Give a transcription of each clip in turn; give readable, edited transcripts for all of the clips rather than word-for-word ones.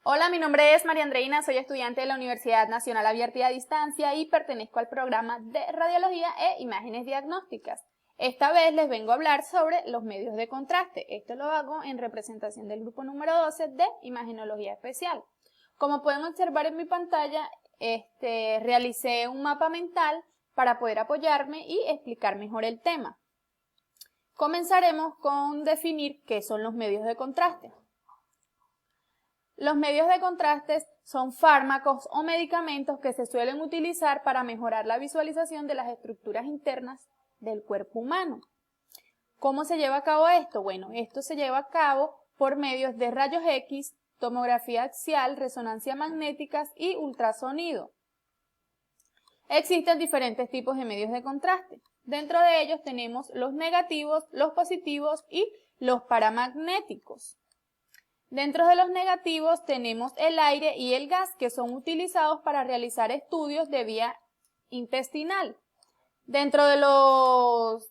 Hola, mi nombre es María Andreina, soy estudiante de la Universidad Nacional Abierta y a Distancia y pertenezco al programa de Radiología e Imágenes Diagnósticas. Esta vez les vengo a hablar sobre los medios de contraste. Esto lo hago en representación del grupo número 12 de Imagenología Especial. Como pueden observar en mi pantalla, realicé un mapa mental para poder apoyarme y explicar mejor el tema. Comenzaremos con definir qué son los medios de contraste. Los medios de contraste son fármacos o medicamentos que se suelen utilizar para mejorar la visualización de las estructuras internas del cuerpo humano. ¿Cómo se lleva a cabo esto? Bueno, esto se lleva a cabo por medios de rayos X, tomografía axial, resonancia magnética y ultrasonido. Existen diferentes tipos de medios de contraste. Dentro de ellos tenemos los negativos, los positivos y los paramagnéticos. Dentro de los negativos tenemos el aire y el gas, que son utilizados para realizar estudios de vía intestinal. Dentro de los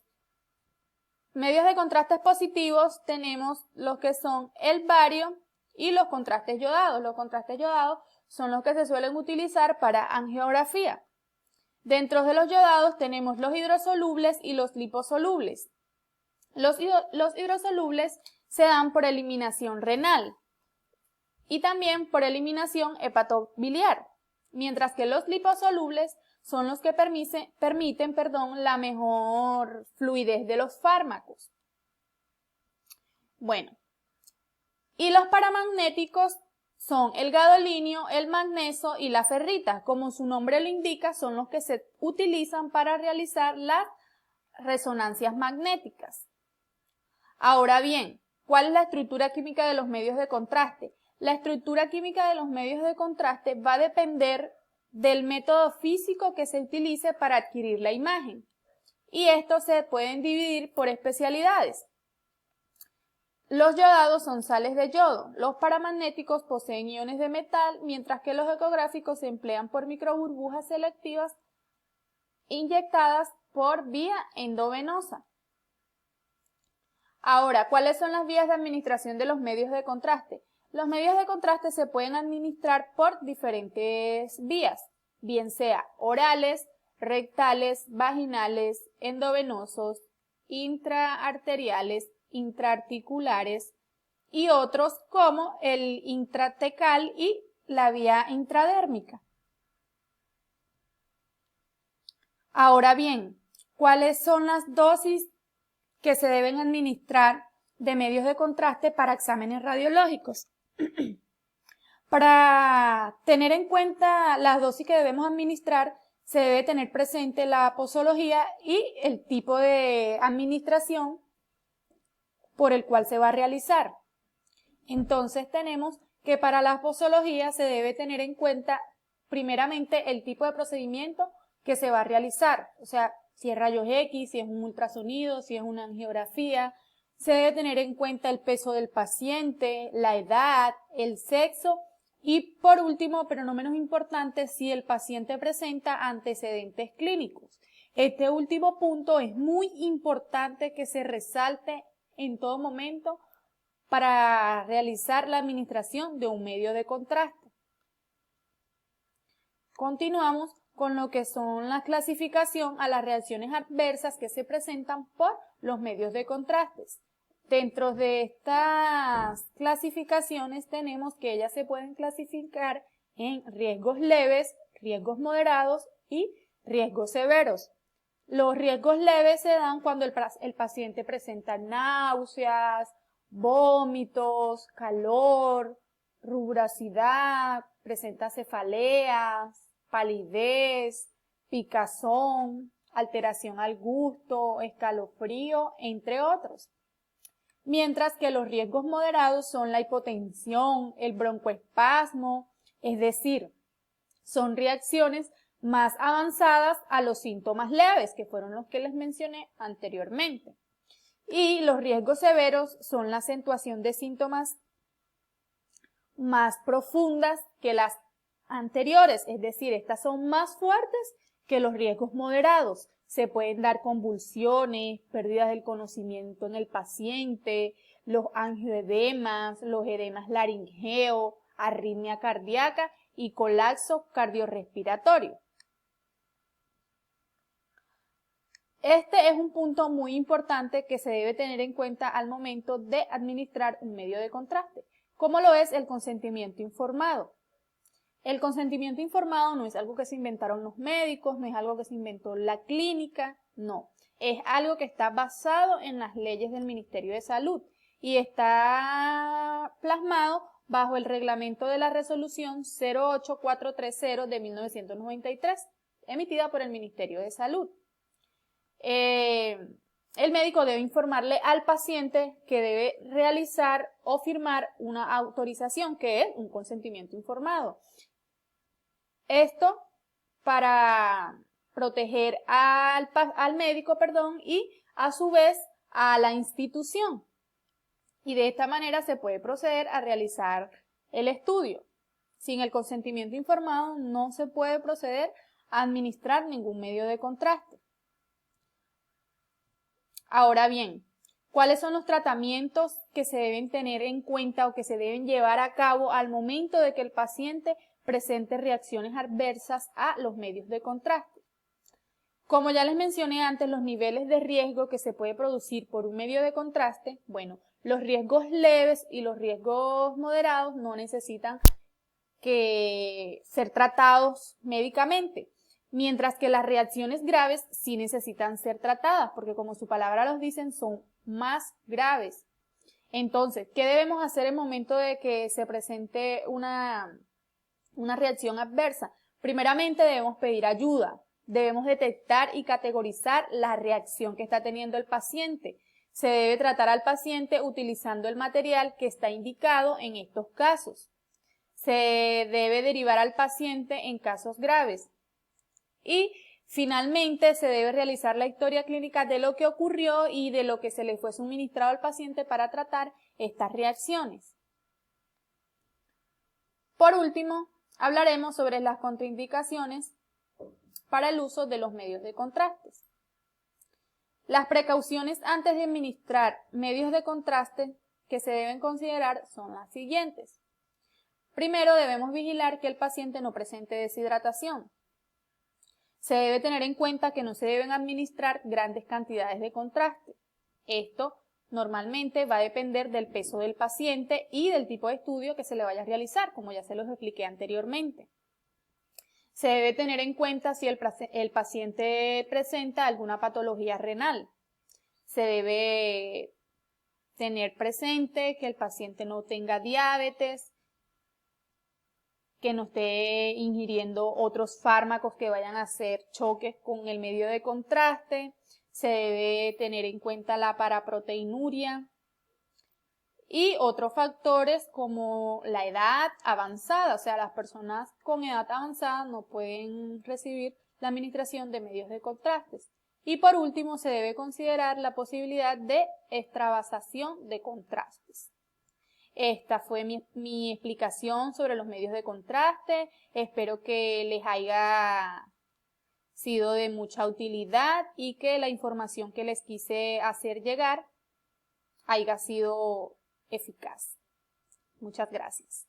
medios de contrastes positivos tenemos los que son el bario y los contrastes yodados. Los contrastes yodados son los que se suelen utilizar para angiografía. Dentro de los yodados tenemos los hidrosolubles y los liposolubles. Los hidrosolubles se dan por eliminación renal y también por eliminación hepatobiliar, mientras que los liposolubles son los que permiten la mejor fluidez de los fármacos. Bueno, y los paramagnéticos son el gadolinio, el magnesio y la ferrita. Como su nombre lo indica, son los que se utilizan para realizar las resonancias magnéticas. Ahora bien, ¿cuál es la estructura química de los medios de contraste? La estructura química de los medios de contraste va a depender del método físico que se utilice para adquirir la imagen. Y estos se pueden dividir por especialidades. Los yodados son sales de yodo. Los paramagnéticos poseen iones de metal, mientras que los ecográficos se emplean por microburbujas selectivas inyectadas por vía endovenosa. Ahora, ¿cuáles son las vías de administración de los medios de contraste? Los medios de contraste se pueden administrar por diferentes vías, bien sea orales, rectales, vaginales, endovenosos, intraarteriales, intraarticulares y otros como el intratecal y la vía intradérmica. Ahora bien, ¿cuáles son las dosis que se deben administrar de medios de contraste para exámenes radiológicos? Para tener en cuenta las dosis que debemos administrar, se debe tener presente la posología y el tipo de administración por el cual se va a realizar. Entonces tenemos que para la posología se debe tener en cuenta primeramente el tipo de procedimiento que se va a realizar, o sea, si es rayos X, si es un ultrasonido, si es una angiografía. Se debe tener en cuenta el peso del paciente, la edad, el sexo y por último, pero no menos importante, si el paciente presenta antecedentes clínicos. Este último punto es muy importante que se resalte en todo momento para realizar la administración de un medio de contraste. Continuamos con lo que son la clasificación a las reacciones adversas que se presentan por los medios de contrastes. Dentro de estas clasificaciones tenemos que ellas se pueden clasificar en riesgos leves, riesgos moderados y riesgos severos. Los riesgos leves se dan cuando el paciente presenta náuseas, vómitos, calor, rugosidad, presenta cefaleas, palidez, picazón, alteración al gusto, escalofrío, entre otros. Mientras que los riesgos moderados son la hipotensión, el broncoespasmo, es decir, son reacciones más avanzadas a los síntomas leves, que fueron los que les mencioné anteriormente. Y los riesgos severos son la acentuación de síntomas más profundas que las anteriores, es decir, estas son más fuertes que los riesgos moderados. Se pueden dar convulsiones, pérdidas del conocimiento en el paciente, los angioedemas, los edemas laringeos, arritmia cardíaca y colapso cardiorrespiratorio. Este es un punto muy importante que se debe tener en cuenta al momento de administrar un medio de contraste, como lo es el consentimiento informado. El consentimiento informado no es algo que se inventaron los médicos, no es algo que se inventó la clínica, no. Es algo que está basado en las leyes del Ministerio de Salud y está plasmado bajo el reglamento de la resolución 08430 de 1993, emitida por el Ministerio de Salud. El médico debe informarle al paciente que debe realizar o firmar una autorización, que es un consentimiento informado. Esto para proteger al médico, y a su vez a la institución. Y de esta manera se puede proceder a realizar el estudio. Sin el consentimiento informado no se puede proceder a administrar ningún medio de contraste. Ahora bien, ¿cuáles son los tratamientos que se deben tener en cuenta o que se deben llevar a cabo al momento de que el paciente presente reacciones adversas a los medios de contraste? Como ya les mencioné antes, los niveles de riesgo que se puede producir por un medio de contraste, bueno, los riesgos leves y los riesgos moderados no necesitan ser tratados médicamente, mientras que las reacciones graves sí necesitan ser tratadas, porque como su palabra los dicen, son más graves. Entonces, ¿qué debemos hacer en el momento de que se presente una reacción adversa? Primeramente debemos pedir ayuda, debemos detectar y categorizar la reacción que está teniendo el paciente. Se debe tratar al paciente utilizando el material que está indicado en estos casos. Se debe derivar al paciente en casos graves. Y finalmente se debe realizar la historia clínica de lo que ocurrió y de lo que se le fue suministrado al paciente para tratar estas reacciones. Por último, hablaremos sobre las contraindicaciones para el uso de los medios de contrastes. Las precauciones antes de administrar medios de contraste que se deben considerar son las siguientes. Primero, debemos vigilar que el paciente no presente deshidratación. Se debe tener en cuenta que no se deben administrar grandes cantidades de contraste. Esto normalmente va a depender del peso del paciente y del tipo de estudio que se le vaya a realizar, como ya se los expliqué anteriormente. Se debe tener en cuenta si el paciente presenta alguna patología renal. Se debe tener presente que el paciente no tenga diabetes, que no esté ingiriendo otros fármacos que vayan a hacer choques con el medio de contraste. Se debe tener en cuenta la paraproteinuria y otros factores como la edad avanzada, o sea, las personas con edad avanzada no pueden recibir la administración de medios de contrastes. Y por último, se debe considerar la posibilidad de extravasación de contrastes. Esta fue mi explicación sobre los medios de contraste. Espero que les haya sido de mucha utilidad y que la información que les quise hacer llegar haya sido eficaz. Muchas gracias.